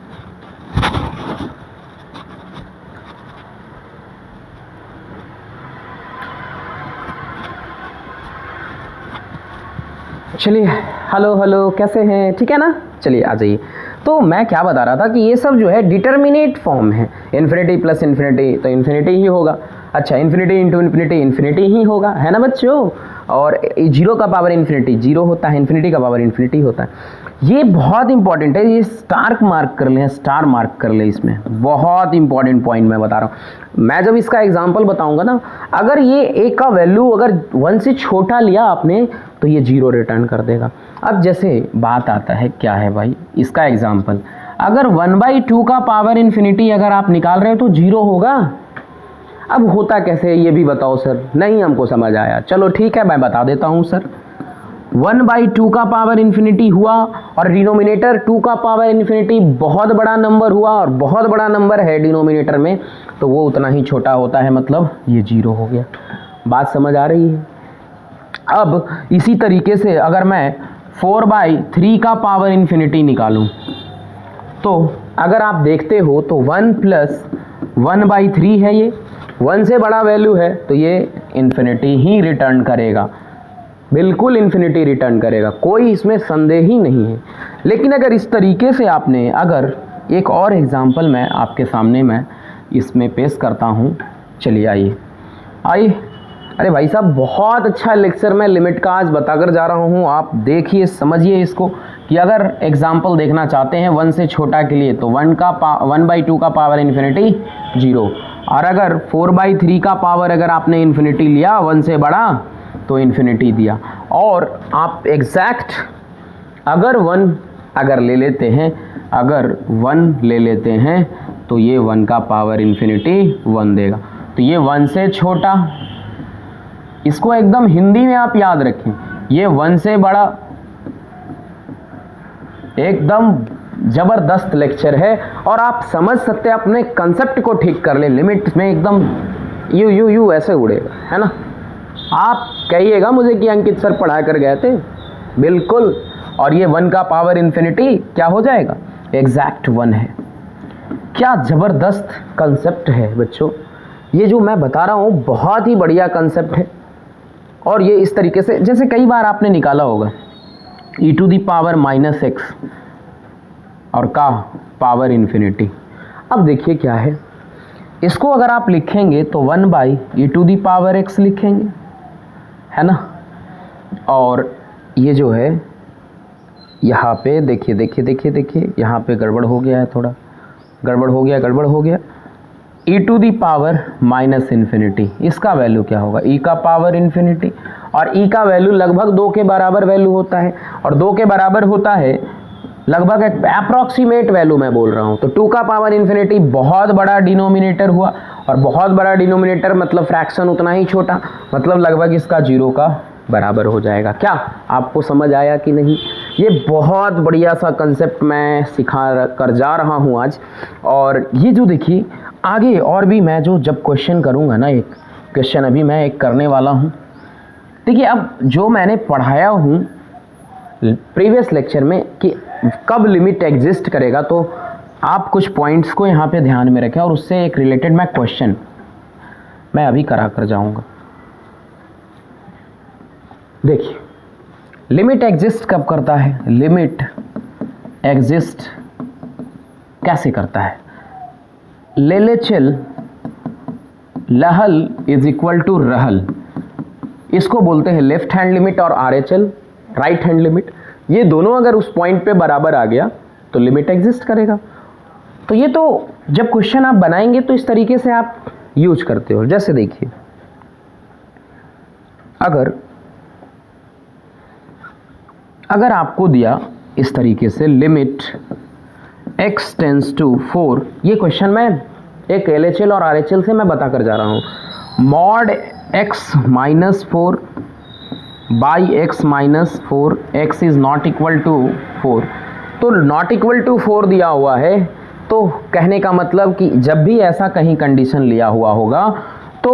चलिए, हेलो कैसे हैं, ठीक है ना? चलिए आ जाइए। तो मैं क्या बता रहा था कि ये सब जो है डिटर्मिनेट फॉर्म है, इन्फिनिटी प्लस इन्फिनिटी तो इन्फिनिटी ही होगा। अच्छा, इन्फिनिटी इंटू इन्फिनिटी इन्फिनिटी ही होगा, है ना बच्चों? और 0 का पावर इन्फिनिटी 0 होता है, इन्फिनिटी का पावर इन्फिनिटी होता है। ये बहुत इंपॉर्टेंट है, ये स्टार मार्क कर ले, इसमें बहुत इंपॉर्टेंट पॉइंट मैं बता रहा हूँ। मैं जब इसका एग्जांपल बताऊंगा ना, अगर ये a का वैल्यू अगर 1 से छोटा लिया आपने तो ये 0 रिटर्न कर देगा। अब जैसे बात आता है क्या है भाई, इसका एग्जांपल, अगर 1/2 का पावर इन्फिनिटी अगर आप निकाल रहे हो तो 0 होगा। अब होता कैसे ये भी बताओ सर, नहीं हमको समझ आया। चलो ठीक है, मैं बता देता हूँ सर। 1/2 का पावर इन्फिनिटी हुआ और डिनोमिनेटर 2 का पावर इन्फिनिटी बहुत बड़ा नंबर हुआ और बहुत बड़ा नंबर है डिनोमिनेटर में, तो वो उतना ही छोटा होता है, मतलब ये 0 हो गया। बात समझ आ रही है? अब इसी तरीके से अगर मैं 4/3 का पावर इन्फिनिटी निकालूं तो अगर आप देखते हो तो 1 + 1/3 है, ये 1 से बड़ा वैल्यू है तो ये इन्फिनिटी ही रिटर्न करेगा, बिल्कुल इन्फिनिटी रिटर्न करेगा, कोई इसमें संदेह ही नहीं है। लेकिन अगर इस तरीके से आपने, अगर एक और एग्जांपल मैं आपके सामने मैं इसमें पेश करता हूँ। चलिए आइए। अरे भाई साहब, बहुत अच्छा लेक्चर मैं लिमिट का आज बताकर जा रहा हूँ, आप देखिए समझिए इसको कि अगर एग्जांपल देखना चाहते हैं 1 से छोटा के लिए तो 1/2 का पावर इन्फिनिटी 0, और अगर 4/3 का पावर अगर आपने इन्फिनिटी लिया 1 से बड़ा तो इन्फिनिटी दिया। और आप एग्जैक्ट अगर 1 अगर ले लेते हैं तो ये 1 का पावर इन्फिनिटी 1 देगा। तो ये 1 से छोटा, इसको एकदम हिंदी में आप याद रखें, ये 1 से बड़ा, एकदम जबरदस्त लेक्चर है। और आप समझ सकते हैं, अपने कंसेप्ट को ठीक कर ले, लिमिट में एकदम यू ऐसे उड़ेगा, है ना? आप कहिएगा मुझे कि अंकित सर पढ़ा कर गए थे, बिल्कुल। और ये 1 का पावर इन्फिनिटी क्या हो जाएगा, एग्जैक्ट 1 है। क्या ज़बरदस्त कंसेप्ट है बच्चों, ये जो मैं बता रहा हूँ बहुत ही बढ़िया कंसेप्ट है। और ये इस तरीके से, जैसे कई बार आपने निकाला होगा e⁻⁻x और का पावर इन्फिनिटी। अब देखिए क्या है, इसको अगर आप लिखेंगे तो 1/e⁻x लिखेंगे, है ना? और ये जो है यहाँ पे देखिए देखिए देखिए देखिए यहाँ पे गड़बड़ हो गया है, थोड़ा गड़बड़ हो गया। e to the power minus infinity, इसका वैल्यू क्या होगा? e का पावर इन्फिनिटी, और e का वैल्यू लगभग 2 के बराबर वैल्यू होता है, और 2 के बराबर होता है लगभग एक अप्रॉक्सीमेट वैल्यू मैं बोल रहा हूँ। तो 2 का पावर इन्फिनिटी बहुत बड़ा डिनोमिनेटर हुआ, और बहुत बड़ा डिनोमिनेटर मतलब फ्रैक्शन उतना ही छोटा, मतलब लगभग इसका 0 का बराबर हो जाएगा। क्या आपको समझ आया कि नहीं? ये बहुत बढ़िया सा कंसेप्ट मैं सिखा कर जा रहा हूँ आज। और ये जो देखिए आगे और भी मैं जो जब क्वेश्चन करूँगा ना, एक क्वेश्चन अभी मैं एक करने वाला हूँ। देखिए अब जो मैंने पढ़ाया हूँ प्रीवियस लेक्चर में कि कब लिमिट एग्जिस्ट करेगा, तो आप कुछ पॉइंट्स को यहाँ पे ध्यान में रखें और उससे एक रिलेटेड मैं क्वेश्चन मैं अभी करा कर जाऊँगा। देखिए लिमिट एग्जिस्ट कब करता है? लिमिट एग्जिस्ट कैसे करता है? लेलेचल लहल इज इक्वल टू रहल, इसको बोलते हैं लेफ्ट हैंड लिमिट, और आरएचएल राइट हैंड लिमिट। ये दोनों अगर उस पॉइंट पे बराबर आ गया तो लिमिट एग्जिस्ट करेगा। तो ये तो जब क्वेश्चन आप बनाएंगे तो इस तरीके से आप यूज करते हो। जैसे देखिए अगर आपको दिया इस तरीके से लिमिट x टेंस टू 4, ये क्वेश्चन मैं एक LHL और RHL से मैं बता कर जा रहा हूँ। Mod x minus 4 by x minus 4 x is not equal to 4, तो नॉट इक्वल टू 4 दिया हुआ है, तो कहने का मतलब कि जब भी ऐसा कहीं कंडीशन लिया हुआ होगा तो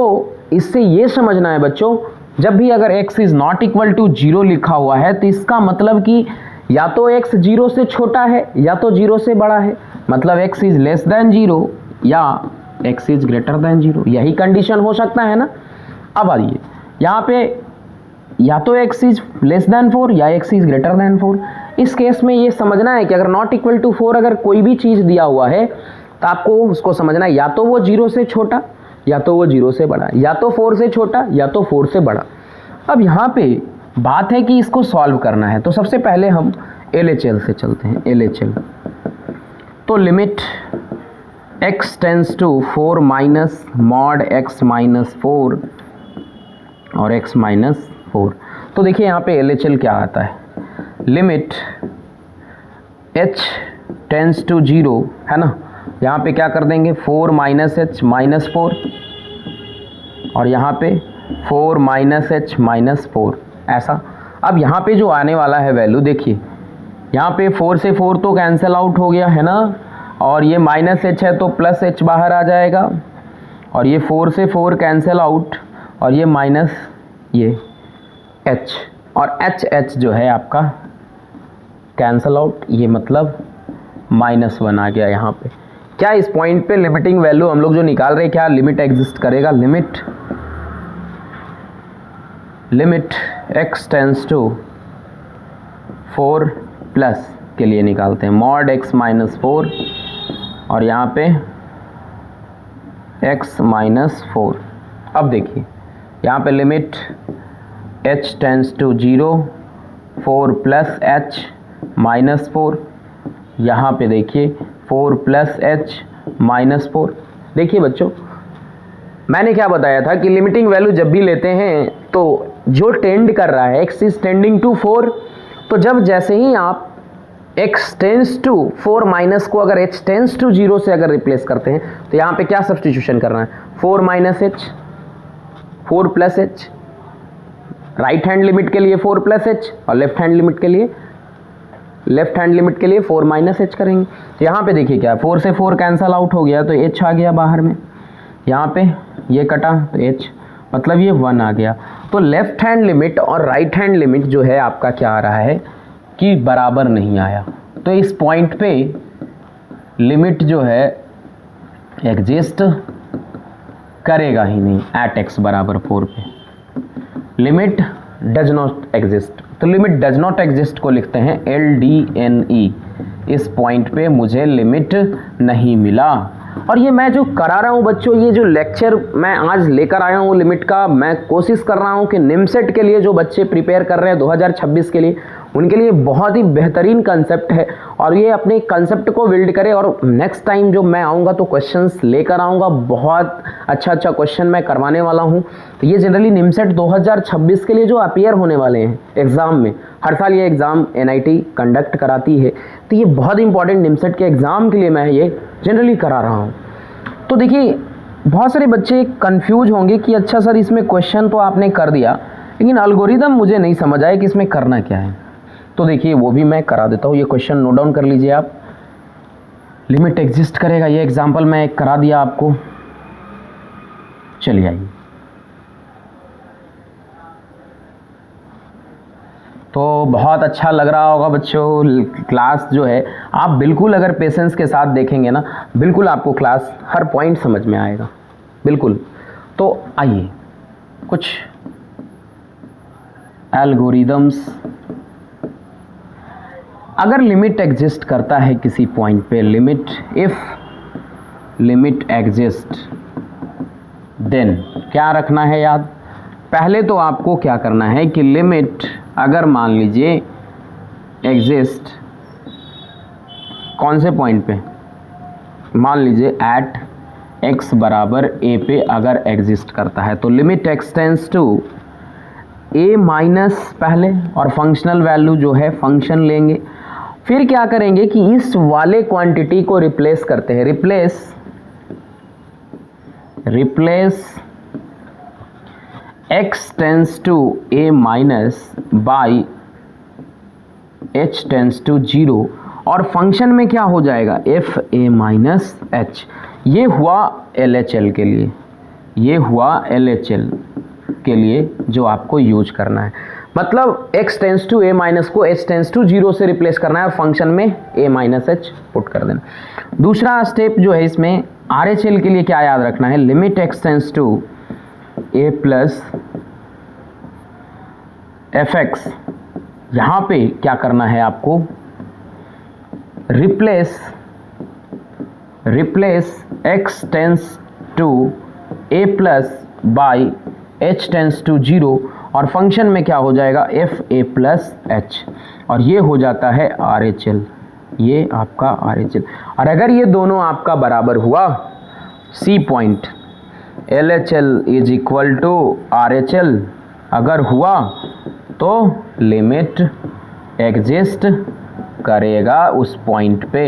इससे ये समझना है बच्चों, जब भी अगर x is not equal to 0 लिखा हुआ है तो इसका मतलब कि या तो x 0 से छोटा है या तो 0 से बड़ा है, मतलब x इज लेस देन 0 या x इज ग्रेटर देन 0, यही कंडीशन हो सकता है ना। अब आइए यहाँ पे या तो x इज लेस देन 4 या x इज ग्रेटर देन 4। इस केस में ये समझना है कि अगर नॉट इक्वल टू 4 अगर कोई भी चीज़ दिया हुआ है तो आपको उसको समझना है या तो वो 0 से छोटा या तो वो 0 से बड़ा, या तो 4 से छोटा या तो 4 से बड़ा। अब यहाँ पे बात है कि इसको सॉल्व करना है, तो सबसे पहले हम LHL से चलते हैं। LHL तो limit x tends to 4 minus mod x minus 4 और x माइनस 4। तो देखिए यहाँ पे LHL क्या आता है? लिमिट h टेंस टू 0 है ना, यहाँ पे क्या कर देंगे 4 माइनस h माइनस 4, और यहाँ पे 4 माइनस h माइनस 4 ऐसा। अब यहाँ पे जो आने वाला है वैल्यू देखिए, यहाँ पे 4 से 4 तो कैंसिल आउट हो गया है ना, और ये माइनस h है तो प्लस h बाहर आ जाएगा, और ये 4 से 4 कैंसिल आउट, और ये माइनस ये h, और h जो है आपका कैंसिल आउट, ये मतलब -1 आ गया यहाँ पे। क्या इस पॉइंट पे लिमिटिंग वैल्यू हम लोग जो निकाल रहे हैं, क्या लिमिट एग्जिस्ट करेगा? Limit x tends to 4 plus के लिए निकालते हैं मॉड x माइनस 4 और यहाँ पे x माइनस 4। अब देखिए यहाँ पे limit h tends to 0 4 plus h minus 4, यहाँ पे देखिए 4 प्लस h माइनस 4। देखिए बच्चों मैंने क्या बताया था कि लिमिटिंग वैल्यू जब भी लेते हैं तो जो टेंड कर रहा है x इज टेंडिंग टू 4, तो जब जैसे ही आप x टेंस टू 4 माइनस को अगर h टेंस टू 0 से अगर रिप्लेस करते हैं तो यहाँ पे क्या सब्स्टिट्यूशन करना है? 4 minus h 4 plus h, right hand limit के लिए 4 प्लस h और लेफ्ट हैंड लिमिट के लिए 4 माइनस h करेंगे। तो यहाँ पे देखिए क्या 4 से 4 कैंसल आउट हो गया तो h आ गया बाहर में, यहाँ पे ये कटा तो h मतलब ये 1 आ गया। तो लेफ्ट हैंड लिमिट और राइट हैंड लिमिट जो है आपका क्या आ रहा है कि बराबर नहीं आया, तो इस पॉइंट पे लिमिट जो है एग्जिस्ट करेगा ही नहीं एट x बराबर 4 पे। लिमिट डज नॉट एग्जिस्ट, तो लिमिट डज नॉट एग्जिस्ट को लिखते हैं LDNE। इस पॉइंट पे मुझे लिमिट नहीं मिला। और ये मैं जो करा रहा हूँ बच्चों, ये जो लेक्चर मैं आज लेकर आया हूँ लिमिट का, मैं कोशिश कर रहा हूँ कि निमसेट के लिए जो बच्चे प्रिपेयर कर रहे हैं 2026 के लिए, उनके लिए बहुत ही बेहतरीन कंसेप्ट है और ये अपने कंसेप्ट को बिल्ड करे। और नेक्स्ट टाइम जो मैं आऊँगा तो क्वेश्चंस लेकर आऊँगा, बहुत अच्छा क्वेश्चन मैं करवाने वाला हूँ। तो ये जनरली निमसेट 2026 के लिए जो अपीयर होने वाले हैं एग्ज़ाम में, हर साल ये एग्ज़ाम NIT कंडक्ट कराती है, तो ये बहुत इंपॉर्टेंट निमसेट के एग्ज़ाम के लिए मैं ये जनरली करा रहा हूँ। तो देखिए बहुत सारे बच्चे कंफ्यूज होंगे कि अच्छा सर इसमें क्वेश्चन तो आपने कर दिया, लेकिन एल्गोरिदम मुझे नहीं समझ आया कि इसमें करना क्या है। तो देखिए वो भी मैं करा देता हूँ। ये क्वेश्चन नोट डाउन कर लीजिए आप। लिमिट एग्जिस्ट करेगा, ये एग्जांपल मैं करा दिया आपको। चलिए आइए। तो बहुत अच्छा लग रहा होगा बच्चों क्लास जो है, आप बिल्कुल अगर पेशेंस के साथ देखेंगे ना, बिल्कुल आपको क्लास हर पॉइंट समझ में आएगा, बिल्कुल। तो आइए कुछ एल्गोरिदम्स। अगर लिमिट एग्जिस्ट करता है किसी पॉइंट पे, limit, if limit exist, then क्या रखना है याद। पहले तो आपको क्या करना है कि लिमिट अगर मान लीजिए एग्जिस्ट कौन से पॉइंट पे, मान लीजिए एट x बराबर a पे अगर एग्जिस्ट करता है, तो limit extends to a minus पहले और फंक्शनल वैल्यू जो है फंक्शन लेंगे, फिर क्या करेंगे कि इस वाले क्वांटिटी को रिप्लेस करते हैं, replace x tends to a minus by h tends to 0, और फंक्शन में क्या हो जाएगा f a माइनस h। ये हुआ LHL के लिए, ये हुआ LHL के लिए जो आपको यूज करना है। मतलब x tends to a minus को h टेंस टू 0 से रिप्लेस करना है, फंक्शन में a माइनस h पुट कर देना। दूसरा स्टेप जो है इसमें RHL के लिए क्या याद रखना है, limit x tends to a plus fx, यहाँ पे क्या करना है आपको, replace x tends to a plus by h tends to 0, और फंक्शन में क्या हो जाएगा f a प्लस h, और ये हो जाता है RHL, ये आपका RHL। और अगर ये दोनों आपका बराबर हुआ, C point LHL is equal to RHL अगर हुआ, तो लिमिट एग्जिस्ट करेगा उस पॉइंट पे,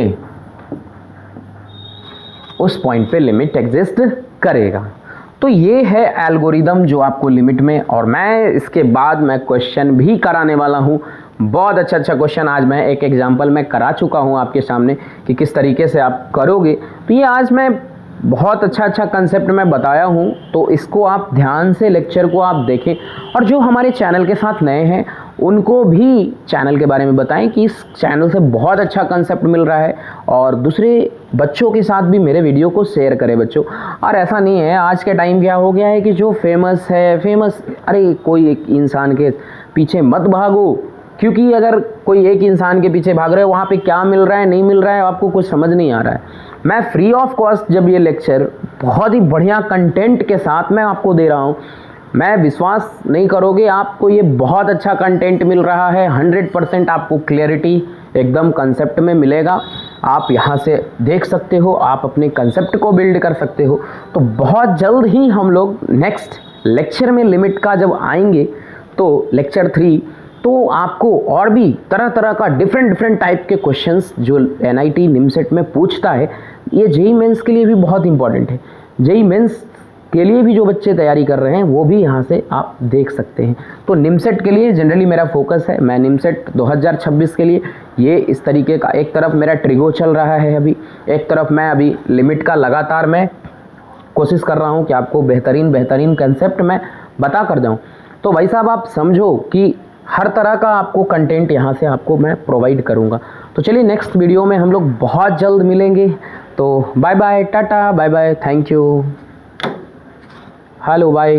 उस पॉइंट पे लिमिट एग्जिस्ट करेगा। तो ये है एल्गोरिदम जो आपको लिमिट में, और मैं इसके बाद मैं क्वेश्चन भी कराने वाला हूँ। बहुत अच्छा क्वेश्चन आज मैं एक एग्जांपल में करा चुका हूँ आपके सामने कि किस तरीके से आप करोगे। तो ये आज मैं बहुत अच्छा कंसेप्ट मैं बताया हूँ, तो इसको आप ध्यान से लेक्चर को आप देखें, और जो हमारे चैनल के साथ नए हैं उनको भी चैनल के बारे में बताएं कि इस चैनल से बहुत अच्छा कंसेप्ट मिल रहा है, और दूसरे बच्चों के साथ भी मेरे वीडियो को शेयर करें बच्चों। और ऐसा नहीं है, आज के टाइम क्या हो गया है कि जो फेमस है, अरे कोई एक इंसान के पीछे मत भागो, क्योंकि अगर कोई एक इंसान के पीछे भाग रहे हो, वहाँ पे क्या मिल रहा है नहीं मिल रहा है आपको कुछ समझ नहीं आ रहा है। मैं फ्री ऑफ कॉस्ट जब ये लेक्चर बहुत ही बढ़िया कंटेंट के साथ मैं आपको दे रहा हूँ, मैं विश्वास नहीं करोगे, आपको ये बहुत अच्छा कंटेंट मिल रहा है। 100% आपको क्लैरिटी एकदम कंसेप्ट में मिलेगा। आप यहाँ से देख सकते हो, आप अपने कंसेप्ट को बिल्ड कर सकते हो। तो बहुत जल्द ही हम लोग नेक्स्ट लेक्चर में लिमिट का जब आएंगे, तो लेक्चर 3, तो आपको और भी तरह तरह का डिफरेंट टाइप के क्वेश्चंस जो NIT निमसेट में पूछता है, ये JEE मेंस के लिए भी बहुत इंपॉर्टेंट है। JEE मेंस के लिए भी जो बच्चे तैयारी कर रहे हैं वो भी यहाँ से आप देख सकते हैं। तो निमसेट के लिए जनरली मेरा फोकस है, मैं निमसेट 2026 के लिए ये इस तरीके का, एक तरफ मेरा ट्रिगो चल रहा है अभी, एक तरफ मैं अभी लिमिट का लगातार मैं कोशिश कर रहा हूँ कि आपको बेहतरीन कंसेप्ट मैं बता कर जाऊँ। तो भाई साहब आप समझो कि हर तरह का आपको कंटेंट यहाँ से आपको मैं प्रोवाइड करूँगा। तो चलिए नेक्स्ट वीडियो में हम लोग बहुत जल्द मिलेंगे। तो bye bye, tata, bye bye, thank you, hello, bye.